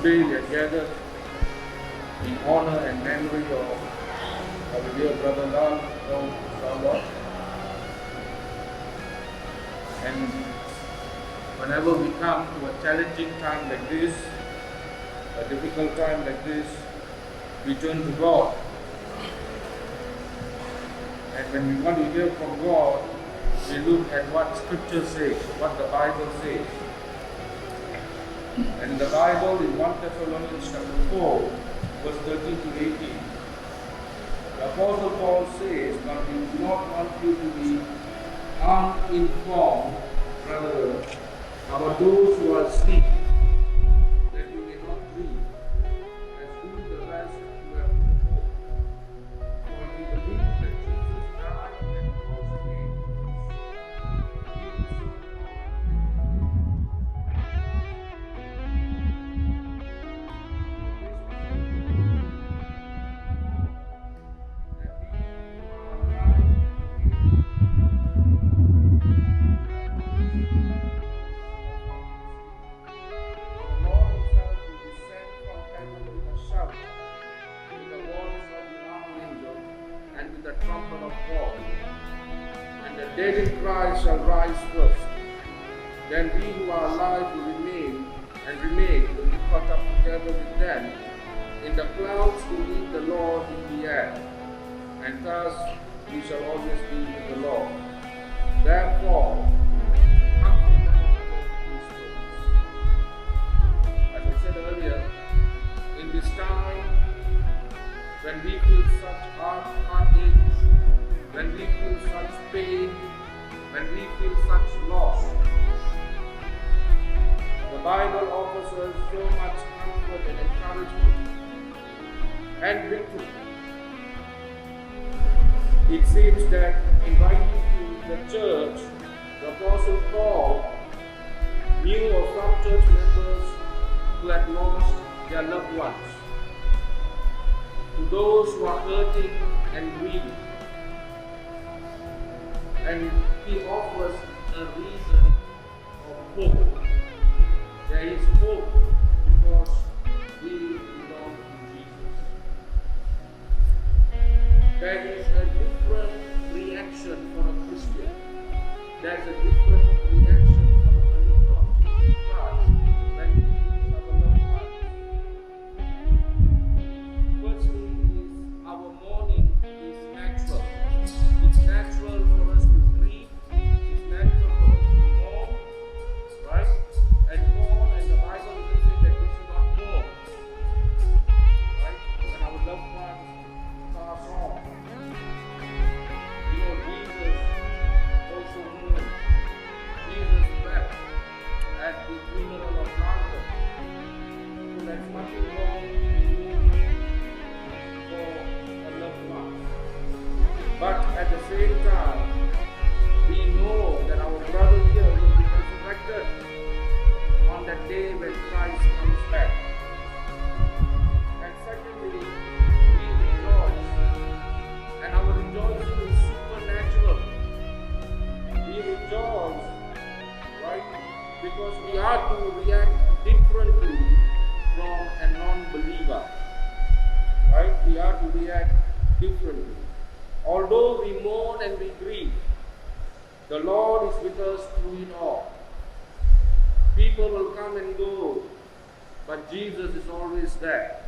Today we are gathered in honor and memory of our dear brother Lalrozauva. And whenever we come to a challenging time like this, a difficult time like this, we turn to God. And when we want to hear from God, we look at what Scripture says, what the Bible says. And in the Bible, in 1 Thessalonians chapter 4, verse 13 to 18, the Apostle Paul says, "But we do not want you to be uninformed, rather, about those who are asleep, that you may not dream, as do the rest who have no hope. For we believe that Jesus died and rose again. He will serve God the trumpet of God, and the dead in Christ shall rise first. Then we who are alive will remain will be caught up together with them in the clouds to meet the Lord in the air, and thus we shall always be with the Lord. Therefore, comfort one another with these words." As I said earlier, in this time when we feel such heartache, when we feel such pain, when we feel such loss, the Bible offers us so much comfort and encouragement and victory. it seems that in writing to the church, the Apostle Paul knew of some church members who had lost their loved ones. To those who are hurting and grieving. And he offers a reason of hope. There is hope because we belong to Jesus. There is a different reaction for a Christian. There is a different reaction for a believer of Jesus Christ when we lose our loved ones. Firstly, our mourning is natural. It's natural for us to grieve. It's natural for us to mourn, right? And mourn, and the Bible doesn't say that we should not mourn, right? When our loved ones pass on. You know, Jesus also mourned. Jesus wept at the funeral of Lazarus. So there's nothing wrong in mourning for a loved one. But at the same time, we know that our brother here will be resurrected on that day when Christ comes back. And secondly, we rejoice. And our rejoicing is supernatural. We rejoice, right? Because we are to react differently from a non-believer. Right? We are to react differently. Although we mourn and we grieve, the Lord is with us through it all. People will come and go, but Jesus is always there.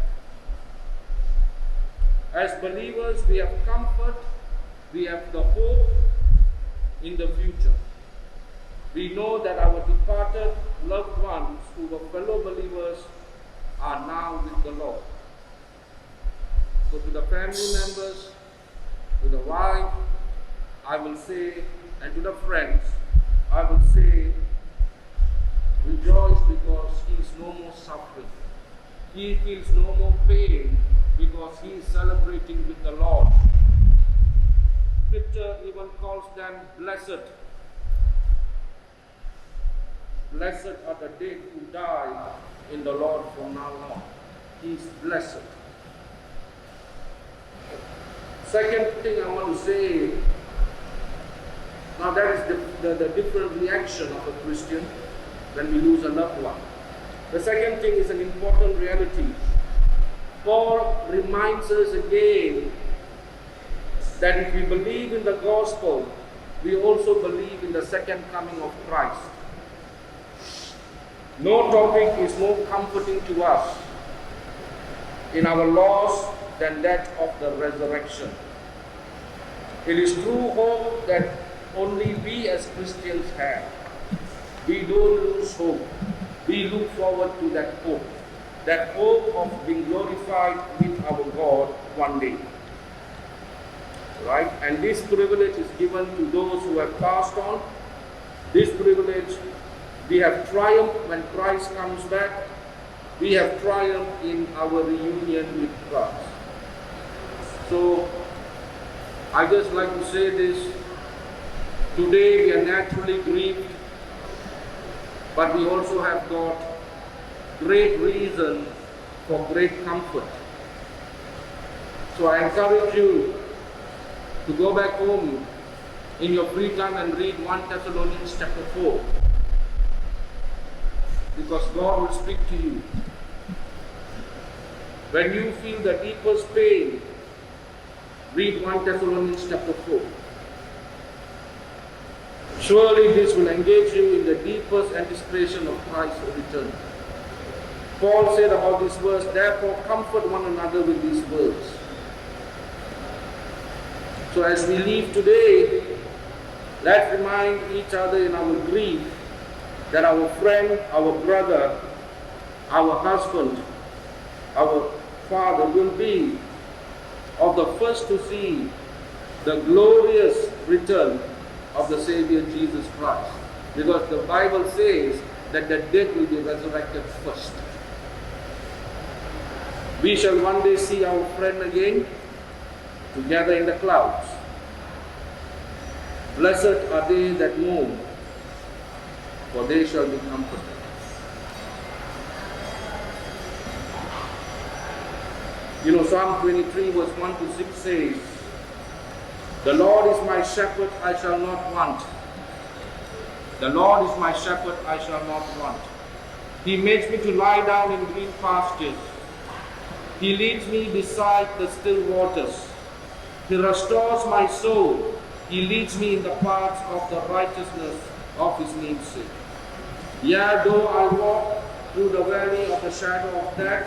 As believers, we have comfort, we have the hope in the future. We know that our departed loved ones who were fellow believers are now with the Lord. So to the family members, to the wife, I will say, and to the friends, I will say, rejoice because he is no more suffering. He feels no more pain because he is celebrating with the Lord. Scripture even calls them blessed. Blessed are the dead who die in the Lord from now on. He is blessed. Second thing I want to say, now that is the different reaction of a Christian when we lose a loved one. The second thing is an important reality. Paul reminds us again that if we believe in the gospel, we also believe in the second coming of Christ. No topic is more comforting to us in our loss than that of the resurrection. It is true hope that only we as Christians have. We don't lose hope. We look forward to that hope of being glorified with our God one day. Right? And this privilege is given to those who have passed on. This privilege, we have triumphed when Christ comes back. We have triumphed in our reunion with Christ. So, I just like to say this. Today we are naturally grieved, but we also have got great reason for great comfort. So I encourage you to go back home in your free time and read 1 Thessalonians chapter 4. Because God will speak to you. When you feel the deepest pain, read 1 Thessalonians chapter 4. Surely this will engage you in the deepest anticipation of Christ's return. Paul said about this verse, therefore comfort one another with these words. So as we leave today, let's remind each other in our grief that our friend, our brother, our husband, our father will be of the first to see the glorious return of the Savior Jesus Christ. Because the Bible says that the dead will be resurrected first. We shall one day see our friend again, together in the clouds. Blessed are they that mourn, for they shall be comforted. You know, Psalm 23 verse 1 to 6 says, "The Lord is my shepherd, I shall not want. The Lord is my shepherd, I shall not want. He makes me to lie down in green pastures. He leads me beside the still waters. He restores my soul. He leads me in the paths of the righteousness of his name's sake. Yea, though I walk through the valley of the shadow of death,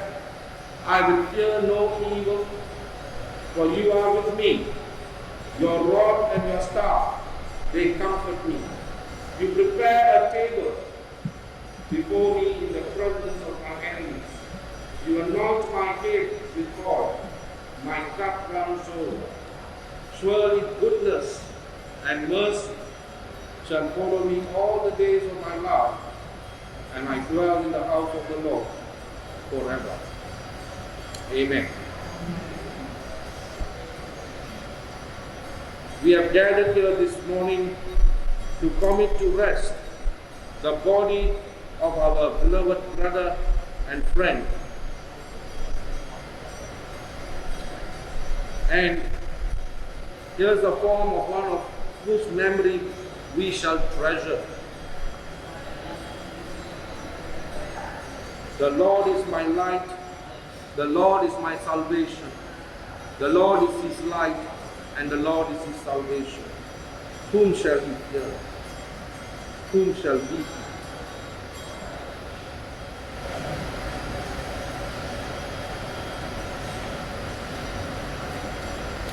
I will fear no evil, for you are with me. Your rod and your staff, they comfort me. You prepare a table before me in the presence of my enemies. You anoint my head with oil. My cup runs over. Surely goodness and mercy shall follow me all the days of my life, and I dwell in the house of the Lord forever." Amen. We have gathered here this morning to commit to rest the body of our beloved brother and friend. And here's a form of one of whose memory we shall treasure. The Lord is my light. The Lord is my salvation. The Lord is his light, and the Lord is his salvation. Whom shall he fear? Whom shall he fear?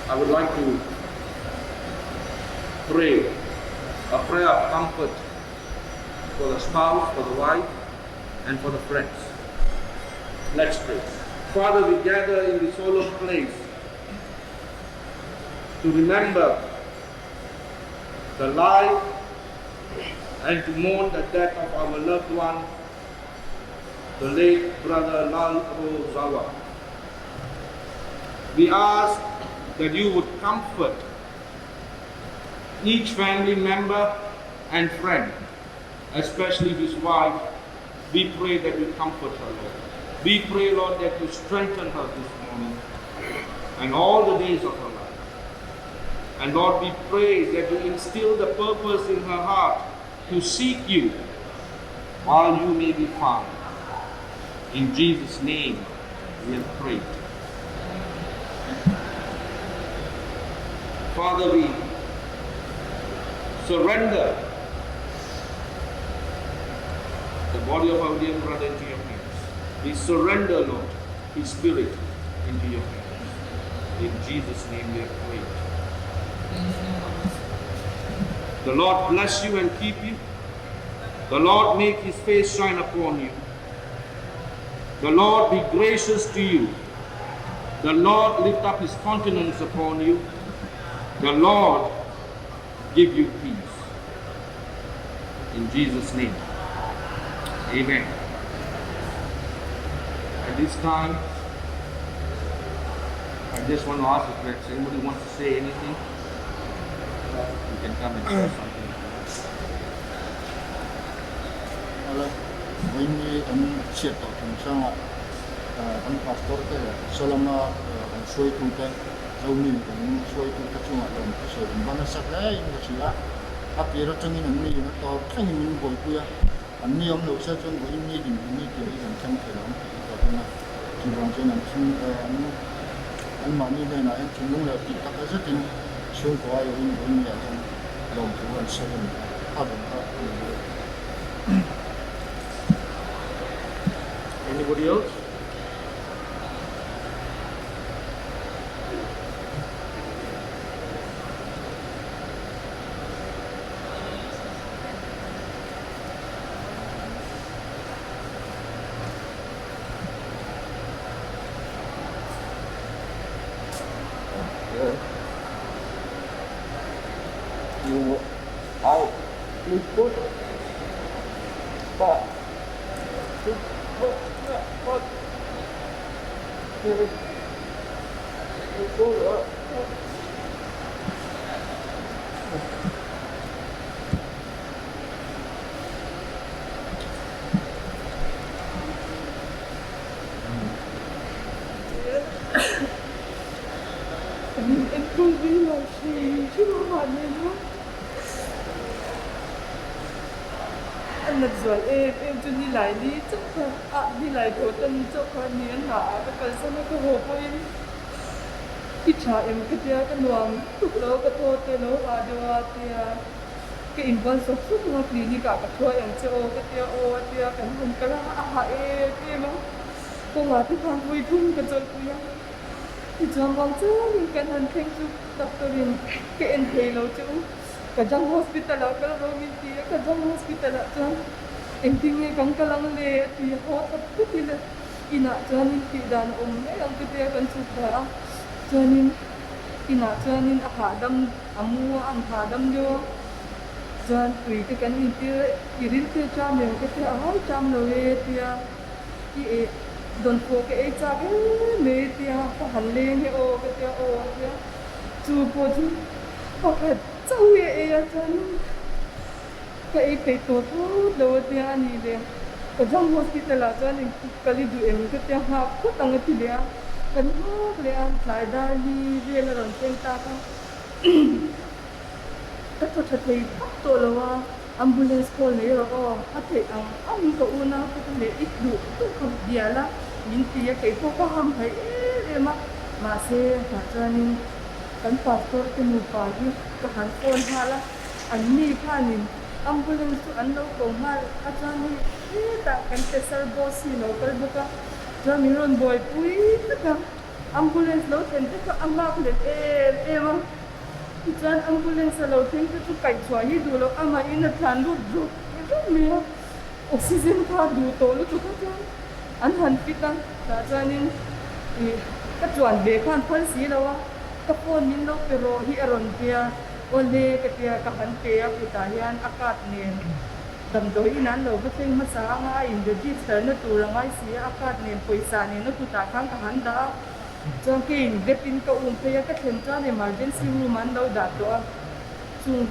I would like to pray a prayer of comfort for the spouse, for the wife, and for the friends. Let's pray. Father, we gather in this solemn place to remember the life and to mourn the death of our loved one, the late brother Lalrozauva. We ask that you would comfort each family member and friend, especially his wife. We pray that you comfort her, Lord. We pray, Lord, that you strengthen her this morning and all the days of her life. And Lord, we pray that you instill the purpose in her heart to seek you while you may be found. In Jesus' name we have prayed. Father, we surrender the body of our dear brother into your hands. We surrender, Lord, his spirit into your hands. In Jesus' name we have prayed. The Lord bless you and keep you. The Lord make his face shine upon you. The Lord be gracious to you. The Lord lift up his countenance upon you. The Lord give you peace. In Jesus' name. Amen. At this time, I just want to ask if anybody wants to say anything, you can come and share something. Vuina siat tentang pastor ke selama suai tuntai Zomi suai tuntai cuma dalam suai mana saklah yang kecil tapi racungin ini yang tahu thengin buaipui ini om lu saya cuma ini dia yang thengkelang karena jiwang saya nanti mana ni nak yang cuma lah kita kerja tim sungguh ayo ini yang lawm tuan saya ada. Anybody else? You out, please put, but, na zual chu ni lai ni chu kha ni lai tho tan chu kha ni an ha ka kal sa na ko ho poin ki cha ke tia ka nuam tu lo ka tho te lo a dewa tia ke involve so su na clinic ka thua yang che o ka tia kan hum kala a ha ke lo ko ma ti kan vui thum ka chol ku ya thì trong vòng chứ cái thân thanh chú doctor in cái anh thầy lâu chú cả trong hospital là cái lâu mình thì cả trong hospital là cho engtinnge cái lang lệ thì họ tập cái thì là ina cho nên thì đàn ông ấy ông cái cái chú cả cho nên ina cho nên amu ang hadam yo cho tùy cái mình thì irin thì cha mình cái thì ai chăm lâu thì cái don po ke cha ke me tia ko halle he o ke tia o tia chu po chu ko ke chau ye ya chan ke e pe to thu lo tia ni de ko jam hospital la chan kali du em ke tia ha ko tang ti le kan ha le an sai da ni ve la ron chen ta ka ta to thei to lo wa ambulance call ne ro o a the ang ko una ko le ik du tu ko dia la min tia ke ko ham hai ma se ha chanin kan pastor ke nu pa gi ka han phone hala an ni phanin ambulance tu an lo ko mal a chani ta kan te sar boss ni lo kal buka ja mi ron buaipui ta ambulance lo ten te ka amma le ma chan ambulance lo ten te kai chwa hi du lo ama in than lu du me oxygen tha du to lu tu ka an han pitang ta chanin ka chuan be khan phal si lawa ka phone min lo pero hi aron pia ole ka pia ka han pe a puta hian akat nen dam do inan lo ka thing ma sa nga in the register na tu rangai si akat nen poisa ne no puta khang ka han da chang kin depin ka pe ka them chan emergency room an lo da to chung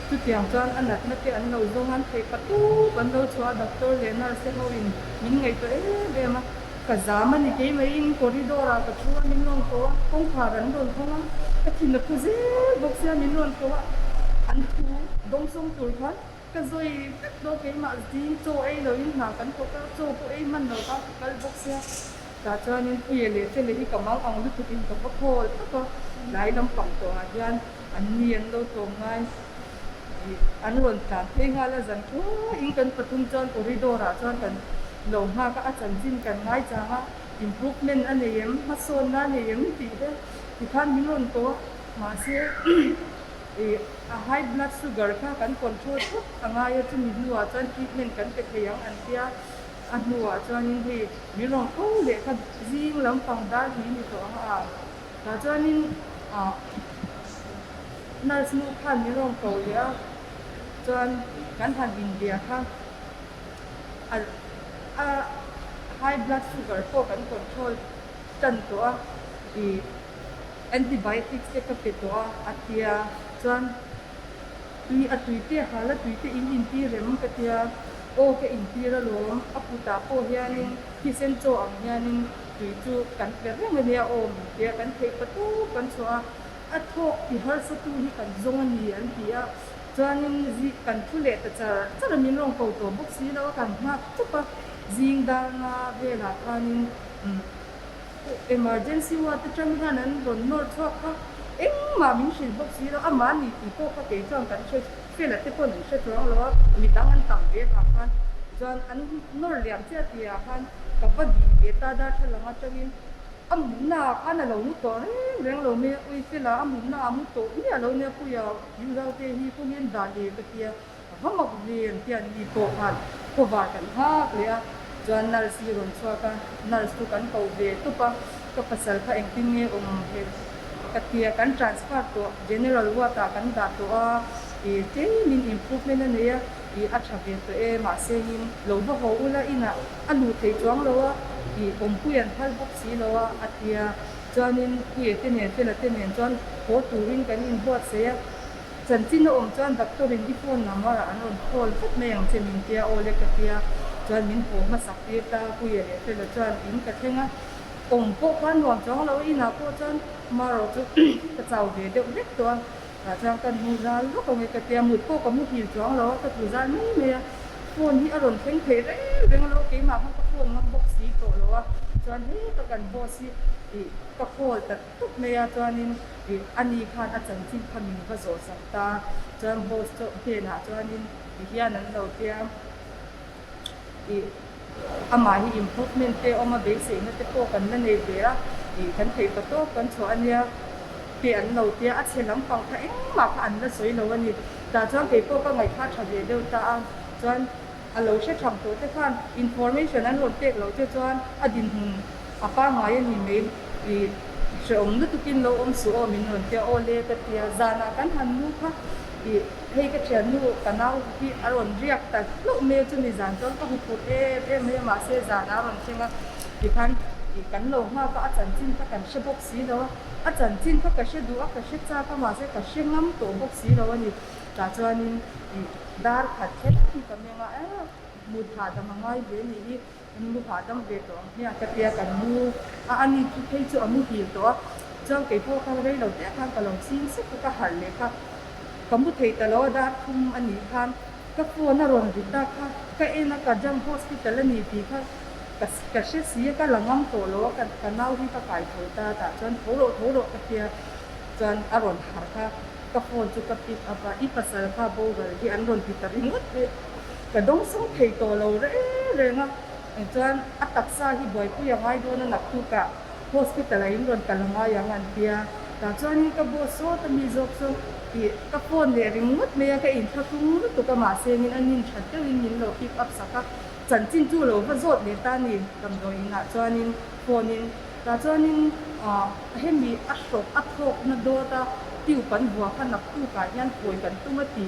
tu tiang chan anat na te an lo zong an pe patu ban lo chwa doctor le nurse ho in min ngai to be ma ka zaman ni ke mai in corridor a ka chua min long ko kong kha ran don thonga ka thin na ku ze box ya min ron ko an thu dong song tur khan ka zoi tak do ke ma din cho ai lo in na kan ko ka cho ko ai man lo ka kal box ya ta cho nên phi le te le hi ka mang ong lu tu in ka ko ko lai lam pang to a yan an nian lo to ngai an ron tan the nga la zan ko in kan patum chan corridor a chan kan lo ha ka achan jin kan ngai cha ha improvement anem ma son na nem ti de ti khan min ron to ma se a high blood sugar ka kan control thuk anga ya chu mi nuwa chan treatment kan ke theyang an tia an nuwa chan in hi mi ron ko le ka jing lam pang da ni to ha ta chan in nurse nu khan mi ron ko ya chan kan han India ka high blood sugar ko kan control tan to antibiotics ke ka to atia chan tui atuite hala tuite in ti rem ka tia o ke in ti ra lo aputa ko hianin ki sen cho ang hianin tui chu kan per rem ne o dia kan thei patu kan chwa atho ki har sa tu hi kan zong ani an tia chanin zi kan thule ta cha min rong ko to box si lo kan ma chupa jing da nga ve la kanin emergency wa ta chang hanan ron nor chwa kha eng ma min shin box si lo ama ni ti ko ka ke chang kan che fe la te pon ni she tro lo mi dang an tam ve ka khan chan an nor liam che ti a khan ka ba gi ve ta da thala ma changin na ana lo nu to reng lo me ui fe la na mu to ni a lo ne pu ya yu dau te hi pu ngin da le ka tia ha ma ku len tia ni ko khan ko va kan ha le a jan nal si ron chwa ka nal su kan ko ve tu pa ka pasal kha engtinnge he ka tia kan transfer to general wa ta kan da to a te min improvement na ne ya a thabe to ma se hin lo ba ho ula ina anu thei chwang lo a puyan phal box si lo a atia chanin ki te ne chon ho turin kan in bot se ya chan chin om chan doctor in di phone number an on call phat me yang chemin tia ole ka tia chan min po ma sak te ta ku ye te lo chan in ka thenga om po khan wang chong lo ina po chan ma ro chu ka chau ve de nek to a chang kan hu za lo ko nge ka tia mut po ka mu hi chong lo ka tu za ni me phone hi aron theng thei re reng lo ke ma ka phone ngam box si to lo wa chuan hi to kan bo si ka call ta tuk me ya chuanin ani khan a chan chin khamin ka zo sakta chuan boss to he na chuanin hian an lo tia ama hi improvement te oma be se na te ko kan na nei be a kan thei pa to kan cho ania ke an lo tia a chelam pang kha ma kha an na soi lo ani ta chuan ke ko ka ngai kha tha ve deu ta a chuan a lo she tham to te khan information an lo tek lo che chuan a din apa ngai ani me shom nu tukin lo su o min hon tia o le ka tia zana kan han nu kha hei ka thian nu kanau hi aron riak ta lo me chu ni zan chon ka hu put me ma se zana ron chenga ki khan kan lo ma ka achan chin ka kan she box si lo achan chin ka she du a ka she cha ka ma se ka she ngam to box si lo ani ta chuanin dar khat khet ki ka me nga mu tha da mangai be ni hi mu pha dam ve to nia ka tia kan mu ani ki thei chu amu hi to chang ke po ka rei lo te khan ka lo sin se ka har le ka kamu thei ta lo da thum ani khan ka phone na ron ri ta kha ka ena ka jam hospital ani pi kha ka she si ka langam to lo ka nau hi ka kai thoi ta chuan thoro ka tia chuan aron har kha ka phone chu ka pick up a pasal kha bo ga hi an ron pi ta ringot ka dong song thei to lo re nga chuan a taksa hi buaipui ngai do na nak tu ka hospital a in ron kalanga yang an tia ta chuan ka bo so ta mi jok so ka phone le ringot me ka in thakung tu ka ma se ngin anin thatte in lo pick up saka chan chin chu lo va zot le ta ni kam do ina chuanin phone in ta chuanin hemi a shop a thok na do ta tiu pan bua khan nak tu ka yan poi kan tu ma ti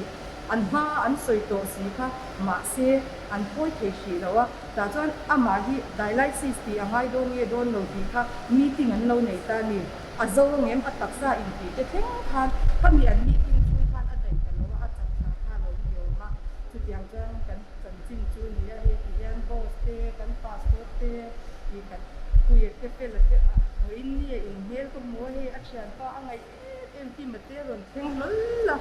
an ma an soi to si kha ma se an poi the shi lo wa ta chuan ama hi dialysis ti angai do nge don lo ti kha meeting an lo nei ta ni a zawng em a taksa in ti te theng khan khami an meeting chu khan a dai kan lo a chan kha lo yo ma chu tiang chuan kan chin chu ni a he ti yan boss te kan passport te ni kan kuye te pe la te in ni in hel ko mo he a thian pa angai em ti ma te ron theng lol la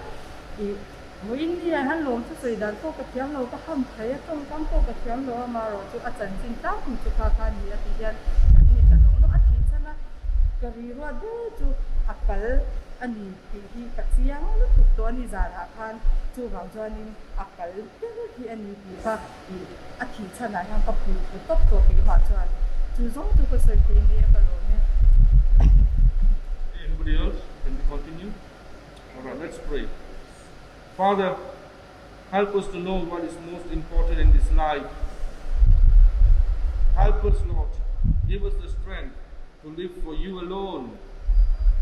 in ni han lom chu sei dan ko ka thiam lo ka ham thai a tong kam ko ka thiam lo ma ro chu a chan chin ta ku chu kha kha ni a ti yan kan ni kan lo a thi chana ka ri ro de chu akal ani ti hi ka chiang lu tu to ni za ra khan chu wang chuanin akal te hi ani ti kha a thi chana yang ka pu ku top to ke ma chuan chu zong tu ko sei ke ni ka lo ne. Anybody else? Can we continue? All right, let's pray. Father, help us to know what is most important in this life. Help us, Lord. Give us the strength to live for you alone.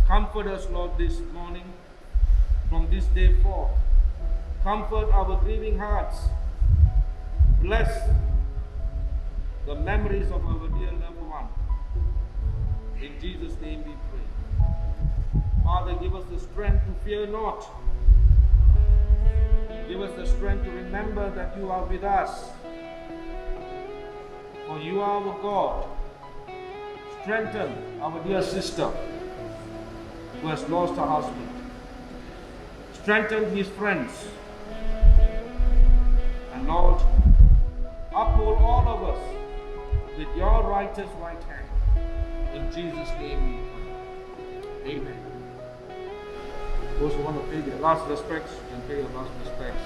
Comfort us, Lord, this morning from this day forth. Comfort our grieving hearts. Bless the memories of our dear loved one. In Jesus' name we pray. Father, give us the strength to fear not. Give us the strength to remember that you are with us. For you are our God. Strengthen our dear sister who has lost her husband. Strengthen his friends. And Lord, uphold all of us with your righteous right hand. In Jesus' name we pray. Amen. Those who want to pay their last respects can pay their last respects.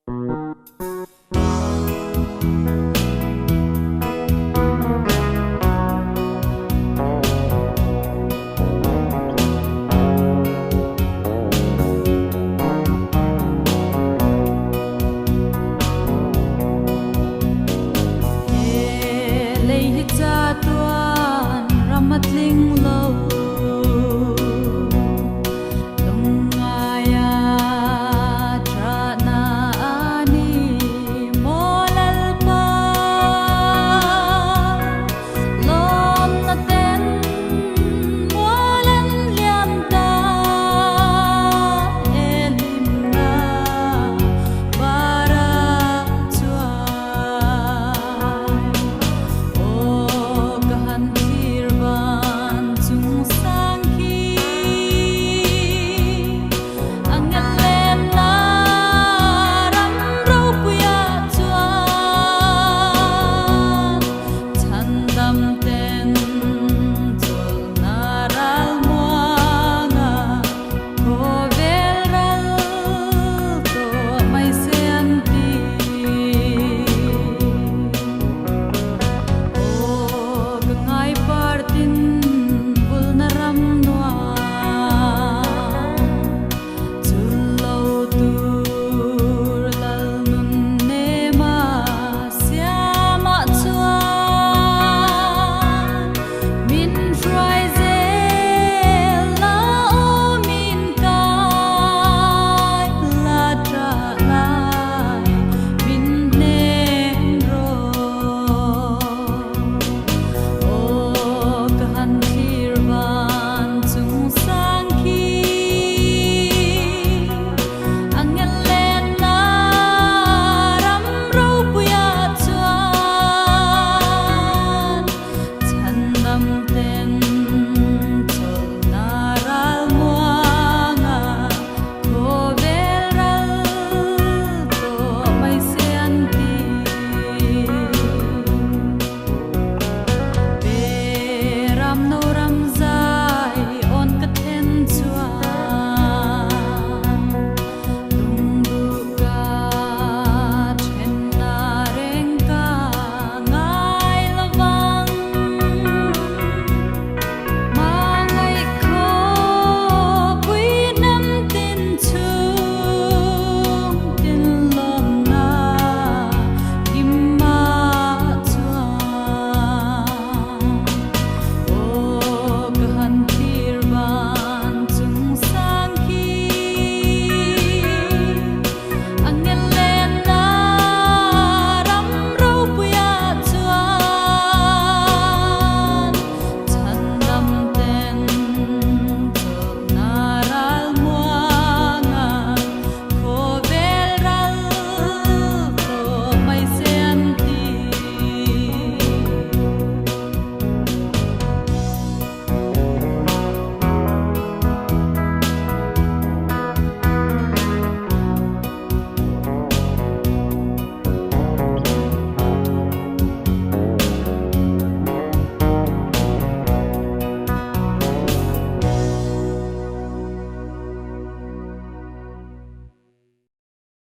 Thank